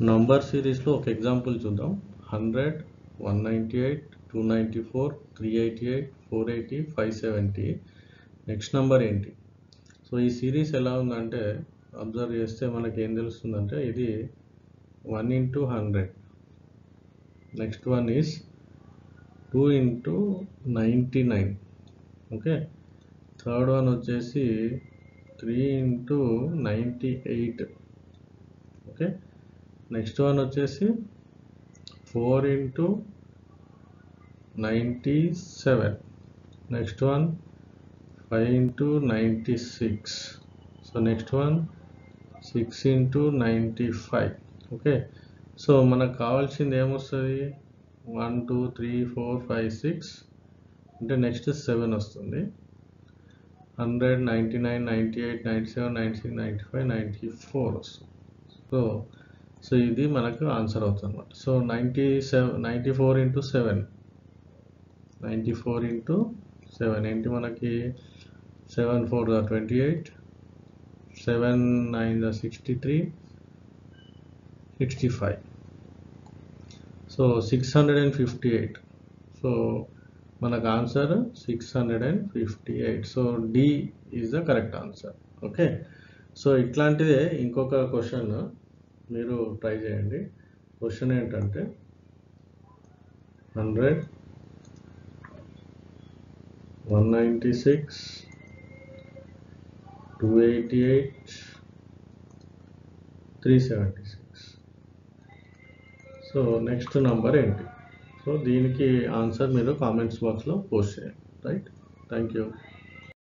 Number సిరీస్లో ఒక example చూద్దాం. 100, 198, 294, 388, 480, 570. నెక్స్ట్ నెంబర్ ఏంటి? సో ఈ సిరీస్ ఎలా ఉందంటే అబ్జర్వ్ చేస్తే మనకి ఏం తెలుస్తుందంటే ఇది 1 into 100. Next one is 2 into 99. Okay, third one వచ్చేసి 3 into 98. ఓకే, నెక్స్ట్ వన్ వచ్చేసి 4 into 97. Next one 5 into 96. So next one 6 into 95. Okay, so మనకు కావాల్సింది ఏమొస్తుంది? 1 2 3 4 5 6 అంటే నెక్స్ట్ 7 వస్తుంది. 100, 99, 98, 97, 96, 95, 94 వస్తుంది. సో ఇది మనకు ఆన్సర్ అవుతుంది అన్నమాట. సో 94 into 7, 94 into 7 ఏంటి మనకి? 7 4 28, 7 9 63, 65. సో 658. సో మనకు answer 658. So D is the correct answer. Okay, so ఇట్లాంటిదే ఇంకొక క్వశ్చన్ మీరు ట్రై చేయండి. క్వశ్చన్ ఏంటంటే 100, 196, 288, 376. సో నెక్స్ట్ నంబర్ ఏంటి? సో దీనికి ఆన్సర్ మీరు కామెంట్స్ బాక్స్లో పోస్ట్ చేయండి. Right, thank you.